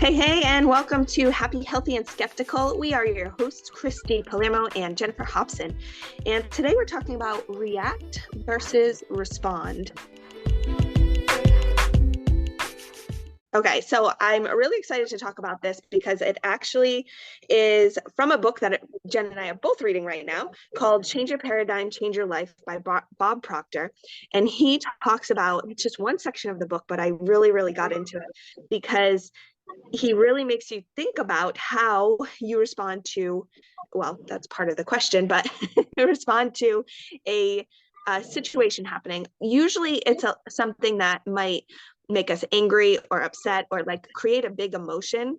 Hey, and welcome to Happy, Healthy, and Skeptical. We are your hosts, Christy Palermo and Jennifer Hobson. And today we're talking about react versus respond. Okay, so I'm really excited to talk about this because it actually is from a book that Jen and I are both reading right now called Change Your Paradigm, Change Your Life by Bob Proctor. And he talks about just one section of the book, but I really got into it because he really makes you think about how you respond to, well, that's part of the question, but respond to a situation happening. Usually it's something that might make us angry or upset or like create a big emotion.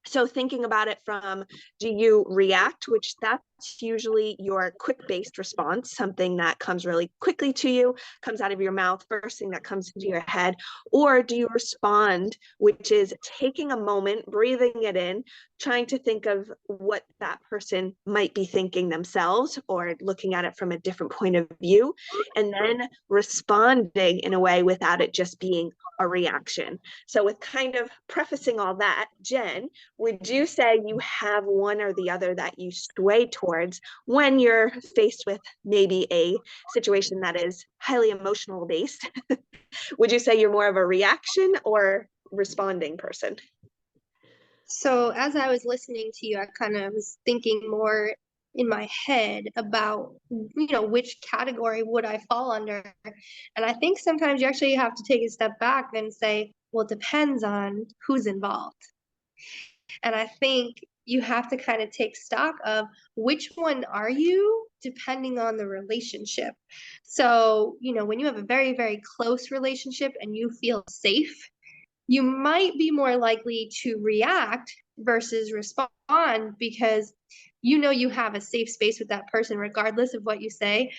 So thinking about it from, do you react, which that's usually your quick-based response, something that comes really quickly to you, comes out of your mouth, first thing that comes into your head, or do you respond, which is taking a moment, breathing it in, trying to think of what that person might be thinking themselves or looking at it from a different point of view, and then responding in a way without it just being a reaction. So with kind of prefacing all that, Jen, would you say you have one or the other that you sway towards when you're faced with maybe a situation that is highly emotional based? Would you say you're more of a reaction or responding person? So as I was listening to you, I kind of was thinking more in my head about, which category would I fall under? And I think sometimes you actually have to take a step back and say, well, it depends on who's involved. And I think you have to kind of take stock of which one are you depending on the relationship. So, when you have a very close relationship and you feel safe, you might be more likely to react versus respond because you have a safe space with that person regardless of what you say,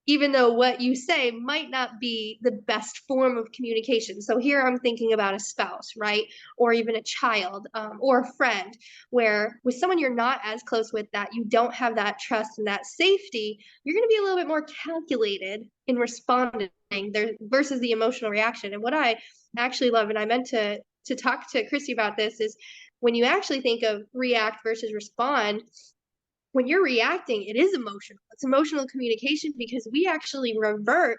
even though what you say might not be the best form of communication. So here I'm thinking about a spouse, right? Or even a child, or a friend, where with someone you're not as close with, that you don't have that trust and that safety, you're going to be a little bit more calculated in responding there versus the emotional reaction. And what I actually love, and I meant to talk to Christy about this, is when you actually think of react versus respond, when you're reacting, it is emotional. It's emotional communication because we actually revert,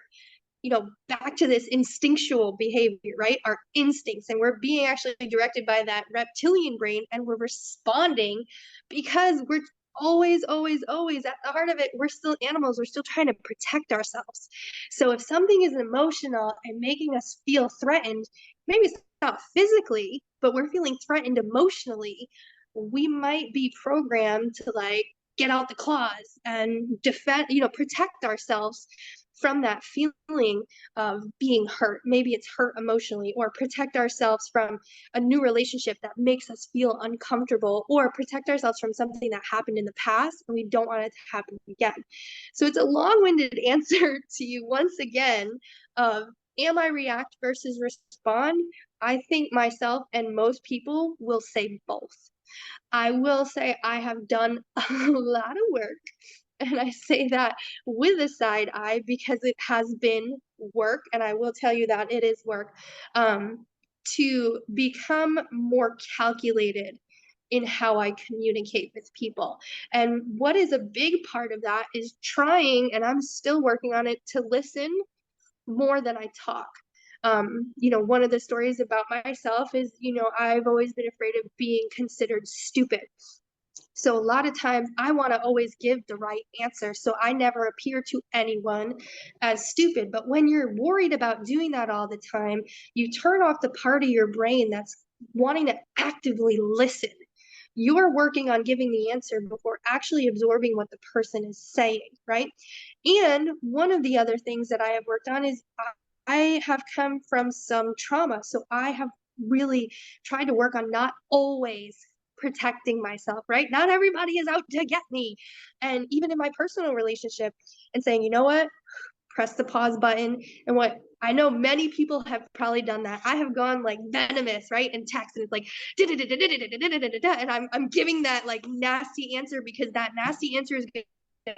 back to this instinctual behavior, right? Our instincts, and we're being actually directed by that reptilian brain, and we're responding because we're always at the heart of it, we're still animals. We're still trying to protect ourselves. So if something is emotional and making us feel threatened, maybe it's not physically, but we're feeling threatened emotionally, we might be programmed to like get out the claws and defend, protect ourselves from that feeling of being hurt. Maybe it's hurt emotionally, or protect ourselves from a new relationship that makes us feel uncomfortable, or protect ourselves from something that happened in the past and we don't want it to happen again. So it's a long-winded answer to you once again of, am I react versus respond? I think myself and most people will say both. I will say I have done a lot of work, and I say that with a side eye because it has been work, and I will tell you that it is work, to become more calculated in how I communicate with people. And what is a big part of that is trying, and I'm still working on it, to listen more than I talk. One of the stories about myself is, I've always been afraid of being considered stupid. So a lot of times I want to always give the right answer. So I never appear to anyone as stupid. But when you're worried about doing that all the time, you turn off the part of your brain that's wanting to actively listen. You're working on giving the answer before actually absorbing what the person is saying, right? And one of the other things that I have worked on is I have come from some trauma. So I have really tried to work on not always protecting myself, right? Not everybody is out to get me. And even in my personal relationship, and saying, you know what? Press the pause button. And what I know many people have probably done that. I have gone like venomous, right? In text, and it's like, and I'm giving that like nasty answer because that nasty answer is going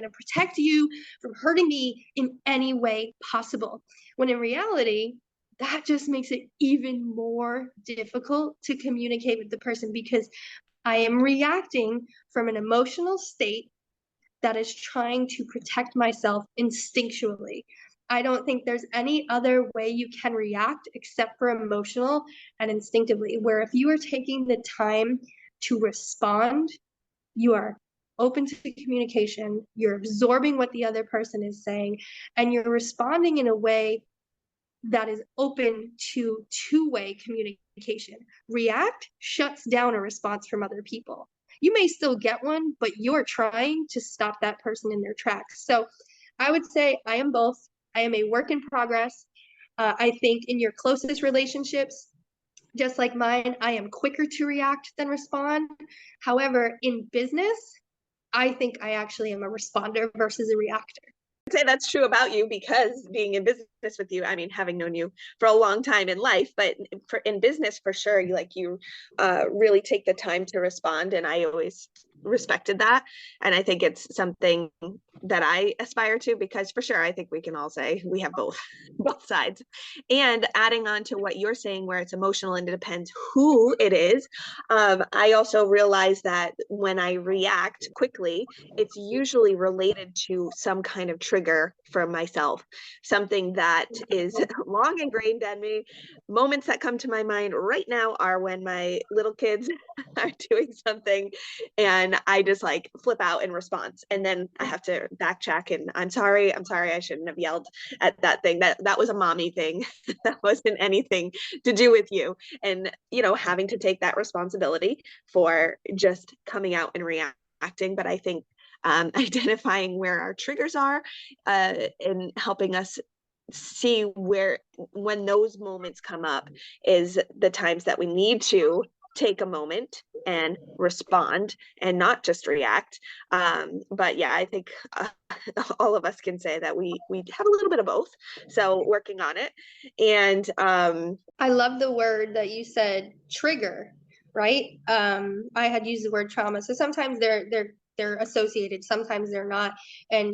to protect you from hurting me in any way possible. When in reality, that just makes it even more difficult to communicate with the person because I am reacting from an emotional state that is trying to protect myself instinctually. I don't think there's any other way you can react except for emotional and instinctively, where if you are taking the time to respond, you are open to communication, you're absorbing what the other person is saying, and you're responding in a way that is open to two-way communication. React shuts down a response from other people. You may still get one, but you're trying to stop that person in their tracks. So I would say I am both. I am a work in progress. I think in your closest relationships, just like mine, I am quicker to react than respond. However, in business, I think I actually am a responder versus a reactor. Say that's true about you because being in business with you, I mean, having known you for a long time in life, but in business for sure, you really take the time to respond, and I always respected that, and I think it's something that I aspire to because for sure I think we can all say we have both sides. And adding on to what you're saying, where it's emotional and it depends who it is, I also realize that when I react quickly, it's usually related to some kind of trigger for myself, something that is long ingrained in me. Moments that come to my mind right now are when my little kids are doing something and I just like flip out in response. And then I have to backtrack and I'm sorry, I shouldn't have yelled at that thing. That was a mommy thing. That wasn't anything to do with you. And, having to take that responsibility for just coming out and reacting. But I think identifying where our triggers are and helping us see when those moments come up is the times that we need to take a moment and respond and not just react. But yeah, I think all of us can say that we have a little bit of both, so working on it. And I love the word that you said, trigger, right? I had used the word trauma. So sometimes they're associated, sometimes they're not. And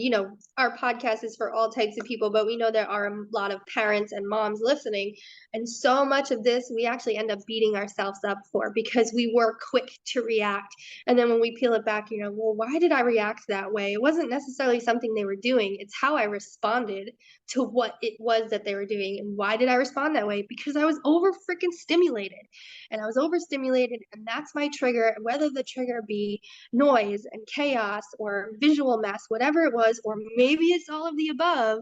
our podcast is for all types of people, but we know there are a lot of parents and moms listening. And so much of this we actually end up beating ourselves up for because we were quick to react. And then when we peel it back, well, why did I react that way? It wasn't necessarily something they were doing. It's how I responded to what it was that they were doing. And why did I respond that way? Because I was over freaking stimulated. And I was overstimulated, and that's my trigger, whether the trigger be noise and chaos or visual mess, whatever it was, or maybe it's all of the above.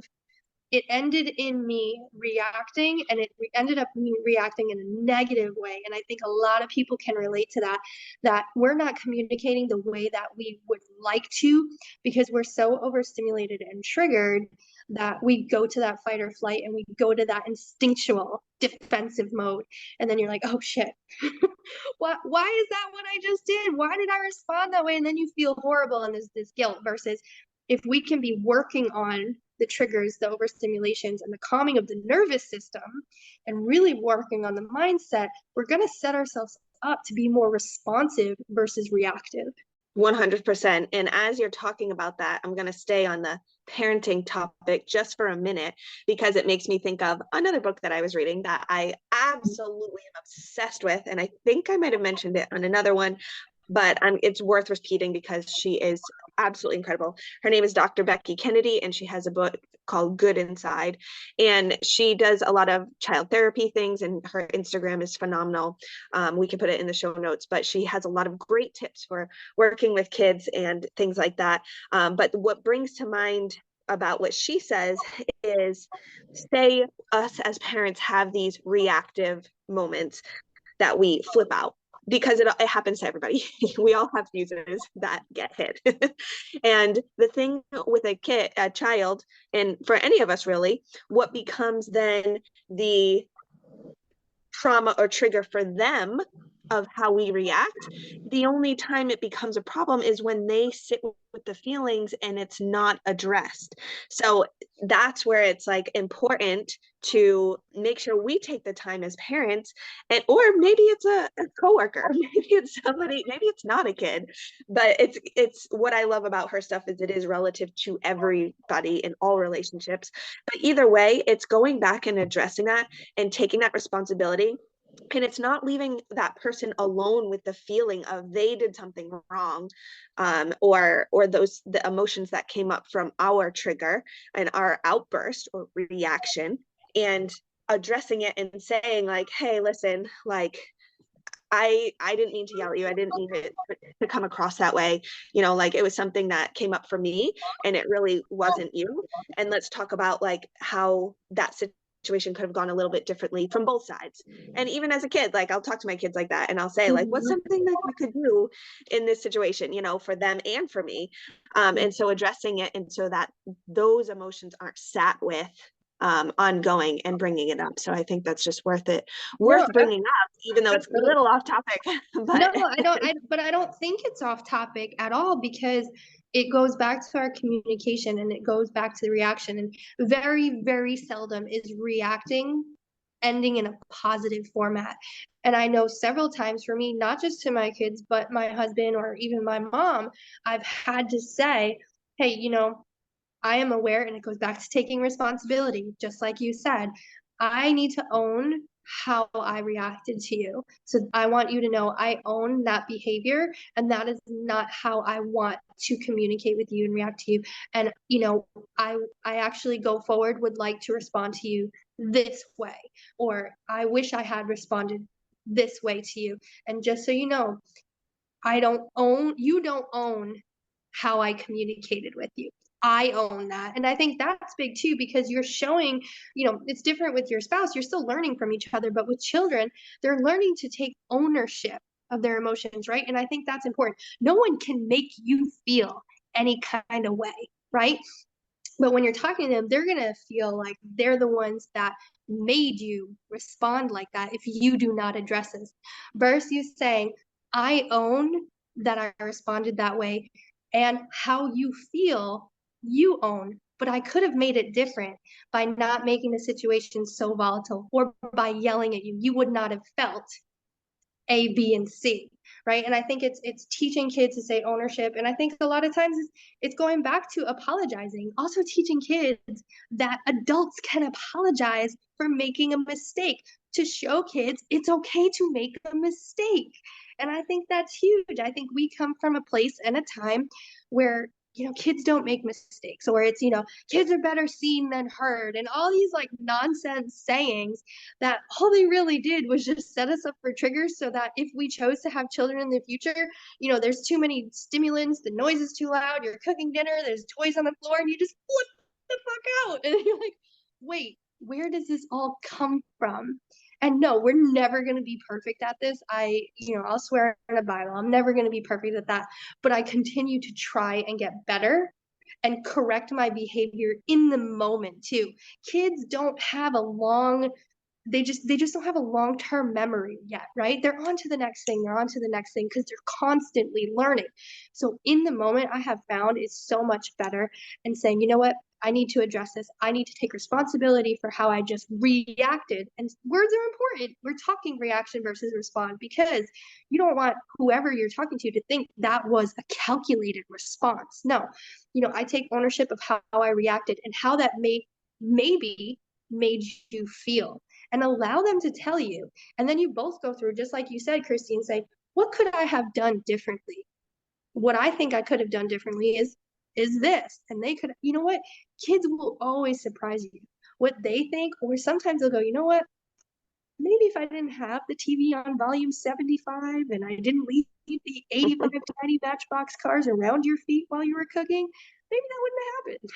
It ended in me reacting, and it ended up me reacting in a negative way. And I think a lot of people can relate to that we're not communicating the way that we would like to because we're so overstimulated and triggered that we go to that fight or flight and we go to that instinctual defensive mode. And then you're like, oh shit, why is that what I just did? Why did I respond that way? And then you feel horrible and there's this guilt versus if we can be working on the triggers, the overstimulations, and the calming of the nervous system, and really working on the mindset, we're going to set ourselves up to be more responsive versus reactive. 100%. And as you're talking about that, I'm going to stay on the parenting topic just for a minute because it makes me think of another book that I was reading that I absolutely am obsessed with. And I think I might have mentioned it on another one, but it's worth repeating because she is absolutely incredible. Her name is Dr. Becky Kennedy, and she has a book called Good Inside. And she does a lot of child therapy things, and her Instagram is phenomenal. We can put it in the show notes, but she has a lot of great tips for working with kids and things like that. But what brings to mind about what she says is, say us as parents have these reactive moments that we flip out because it happens to everybody. We all have fuses that get hit. And the thing with a child, and for any of us really, what becomes then the trauma or trigger for them of how we react, the only time it becomes a problem is when they sit with the feelings and it's not addressed. So that's where it's like important to make sure we take the time as parents, and or maybe it's a coworker, maybe it's somebody, maybe it's not a kid, but it's what I love about her stuff is it is relative to everybody in all relationships. But either way, it's going back and addressing that and taking that responsibility, and it's not leaving that person alone with the feeling of they did something wrong, or those the emotions that came up from our trigger and our outburst or reaction, and addressing it and saying like, hey, listen, like I didn't mean to yell at you. I didn't mean it to come across that way. You know, like it was something that came up for me and it really wasn't you. And let's talk about like how that situation could have gone a little bit differently from both sides. And even as a kid, like I'll talk to my kids like that and I'll say like, what's something that we could do in this situation, you know, for them and for me. And so addressing it, and so that those emotions aren't sat with ongoing and bringing it up. So I think that's just worth No, bringing up, even though it's a absolutely. little off topic. No, But but I don't think it's off topic at all, because it goes back to our communication and it goes back to the reaction. And very, very seldom is reacting ending in a positive format. And I know several times for me, not just to my kids, but my husband or even my mom, I've had to say, hey, I am aware, and it goes back to taking responsibility, just like you said. I need to own how I reacted to you. So I want you to know I own that behavior, and that is not how I want to communicate with you and react to you. And I actually go forward would like to respond to you this way, or I wish I had responded this way to you. And just so you know, you don't own how I communicated with you. I own that. And I think that's big too, because you're showing, it's different with your spouse. You're still learning from each other, but with children, they're learning to take ownership of their emotions, right? And I think that's important. No one can make you feel any kind of way, right? But when you're talking to them, they're going to feel like they're the ones that made you respond like that if you do not address this. Versus you saying, I own that I responded that way, and how you feel, you own. But I could have made it different by not making the situation so volatile, or by yelling at you. You would not have felt A, B, and C, right? And I think it's teaching kids to say ownership. And I think a lot of times it's going back to apologizing. Also teaching kids that adults can apologize for making a mistake, to show kids it's okay to make a mistake. And I think that's huge. I think we come from a place and a time where kids don't make mistakes, or it's kids are better seen than heard, and all these like nonsense sayings that all they really did was just set us up for triggers, so that if we chose to have children in the future, there's too many stimulants, the noise is too loud, you're cooking dinner, there's toys on the floor, and you just flip the fuck out. And you're like, wait, where does this all come from? And no, we're never going to be perfect at this. I'll swear on a Bible, I'm never going to be perfect at that. But I continue to try and get better and correct my behavior in the moment too. Kids don't have a long they just don't have a long-term memory yet, right? They're on to the next thing, because they're constantly learning. So in the moment, I have found is so much better, and saying, you know what, I need to address this. I need to take responsibility for how I just reacted. And words are important. We're talking reaction versus respond, because you don't want whoever you're talking to think that was a calculated response. No, I take ownership of how I reacted and how that maybe made you feel, and allow them to tell you. And then you both go through, just like you said, Christine, say, what could I have done differently? What I think I could have done differently is this. And they could, what? Kids will always surprise you what they think, or sometimes they'll go, you know what? Maybe if I didn't have the TV on volume 75 and I didn't leave the 85 tiny Matchbox cars around your feet while you were cooking, maybe that wouldn't have happened.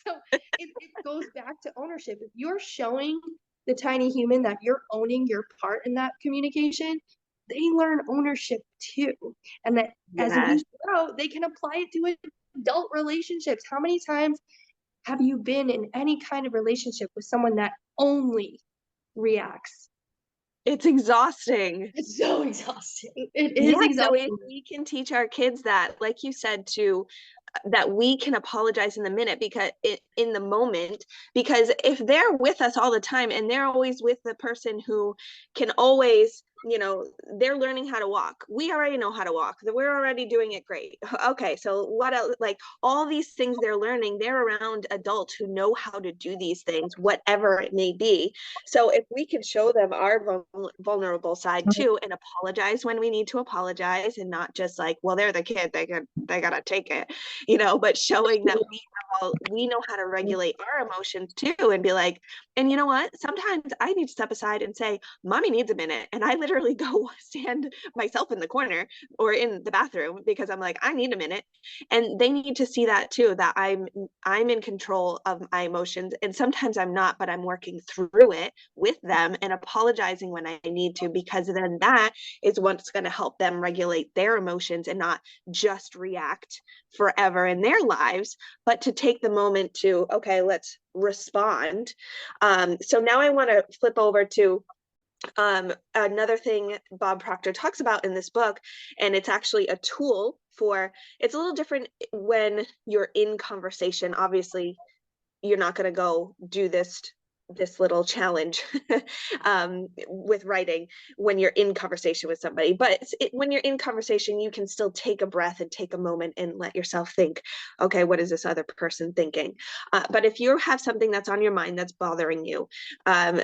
So it goes back to ownership. If you're showing the tiny human that you're owning your part in that communication, they learn ownership too. And that as we grow, they can apply it to adult relationships. How many times have you been in any kind of relationship with someone that only reacts? It's exhausting. It's so exhausting. It is So if exhausting. we can teach our kids that, like you said, to that we can apologize in the minute, because in the moment, because if they're with us all the time and they're always with the person who can always, they're learning how to walk, we already know how to walk, we're already doing it great. Okay, so what else? Like, all these things they're learning, they're around adults who know how to do these things, whatever it may be. So if we can show them our vulnerable side too, and apologize when we need to apologize, and not just like, well, they're the kid, they gotta take it, but showing that we know how to regulate our emotions too, and be like, and you know what? Sometimes I need to step aside and say, mommy needs a minute. And I literally go stand myself in the corner or in the bathroom, because I'm like, I need a minute. And they need to see that too, that I'm in control of my emotions. And sometimes I'm not, but I'm working through it with them and apologizing when I need to, because then that is what's going to help them regulate their emotions and not just react forever in their lives, but to take the moment to, okay, let's respond. So now I want to flip over to another thing Bob Proctor talks about in this book, and it's actually a tool for, it's a little different when you're in conversation. Obviously, you're not going to go do this little challenge with writing when you're in conversation with somebody, but when you're in conversation, you can still take a breath and take a moment and let yourself think, okay, what is this other person thinking? But if you have something that's on your mind that's bothering you,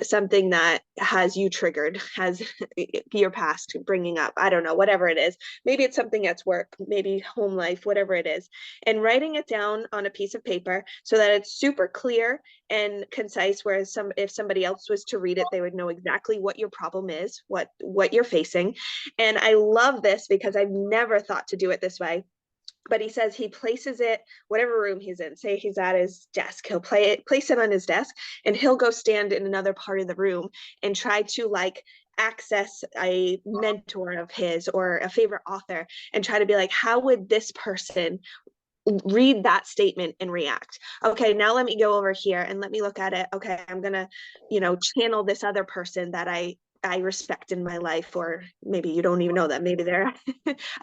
something that has you triggered, has your past bringing up, I don't know, whatever it is, maybe it's something at work, maybe home life, whatever it is, and writing it down on a piece of paper so that it's super clear and concise, whereas if somebody else was to read it, they would know exactly what your problem is, what you're facing. And I love this because I've never thought to do it this way. But he says he places it, whatever room he's in, say he's at his desk, he'll place it on his desk, and he'll go stand in another part of the room and try to like access a mentor of his or a favorite author, and try to be like, how would this person read that statement and react? Okay, now let me go over here and let me look at it. Okay, I'm gonna, channel this other person that I respect in my life, or maybe you don't even know them. Maybe they're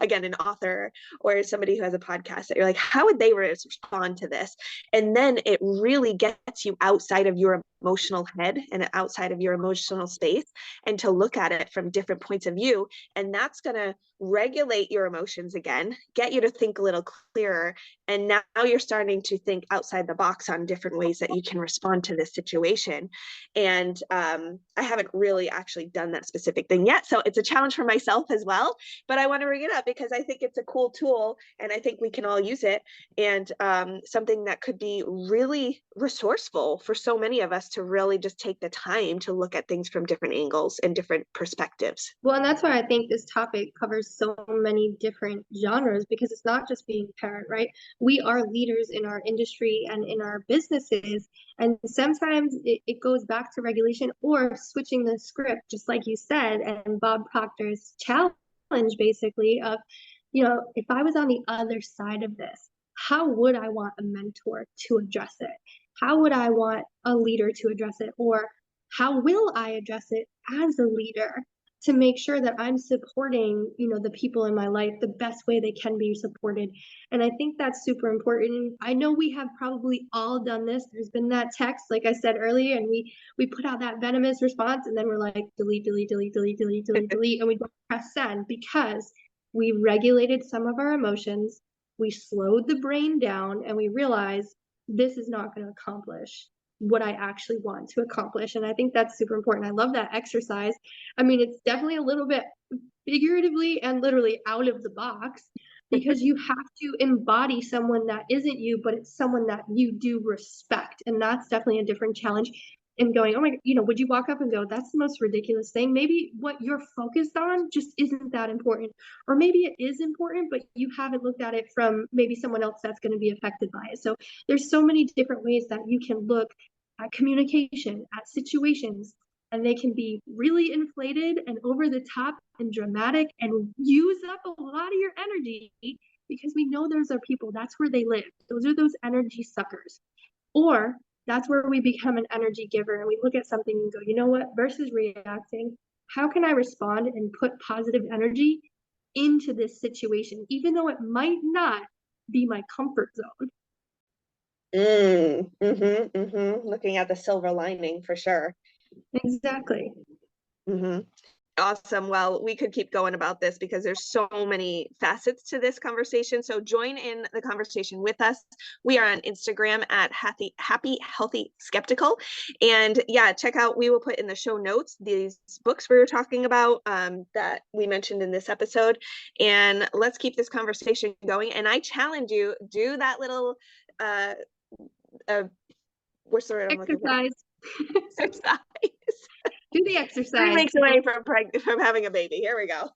again an author or somebody who has a podcast that you're like, how would they respond to this? And then it really gets you outside of your emotional head and outside of your emotional space, and to look at it from different points of view. And that's going to regulate your emotions again, get you to think a little clearer. And now you're starting to think outside the box on different ways that you can respond to this situation. And I haven't really actually done that specific thing yet, so it's a challenge for myself as well, but I want to bring it up because I think it's a cool tool, and I think we can all use it, and something that could be really resourceful for so many of us to really just take the time to look at things from different angles and different perspectives. Well, and that's why I think this topic covers so many different genres, because it's not just being a parent, right? We are leaders in our industry and in our businesses. And sometimes it goes back to regulation or switching the script, just like you said, and Bob Proctor's challenge basically of, if I was on the other side of this, how would I want a mentor to address it? How would I want a leader to address it? Or how will I address it as a leader, to make sure that I'm supporting, the people in my life the best way they can be supported? And I think that's super important. I know we have probably all done this. There's been that text, like I said earlier, and we put out that venomous response, and then we're like, delete, delete, delete, delete, delete, delete, delete, and we don't press send, because we regulated some of our emotions, we slowed the brain down, and we realized this is not going to accomplish what I actually want to accomplish. And I think that's super important. I love that exercise. I mean, it's definitely a little bit figuratively and literally out of the box, because you have to embody someone that isn't you, but it's someone that you do respect. And that's definitely a different challenge. And going, oh my, would you walk up and go, that's the most ridiculous thing? Maybe what you're focused on just isn't that important. Or maybe it is important, but you haven't looked at it from maybe someone else that's going to be affected by it. So there's so many different ways that you can look at communication, at situations, and they can be really inflated and over the top and dramatic and use up a lot of your energy, because we know those are people, that's where they live. Those are those energy suckers. Or that's where we become an energy giver, and we look at something and go, you know what, versus reacting, how can I respond and put positive energy into this situation, even though it might not be my comfort zone. Looking at the silver lining for sure. Exactly. Mm-hmm. Awesome. Well, we could keep going about this because there's so many facets to this conversation. So join in the conversation with us. We are on Instagram at happy healthy skeptical. And yeah, check out, we will put in the show notes these books we were talking about that we mentioned in this episode. And let's keep this conversation going. And I challenge you, do that little what's the word I'm looking for? Exercise. Exercise. Do the 3 exercise. weeks away from having a baby. Here we go.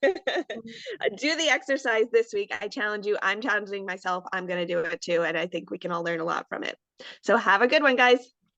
Do the exercise this week. I challenge you. I'm challenging myself. I'm going to do it too. And I think we can all learn a lot from it. So have a good one, guys.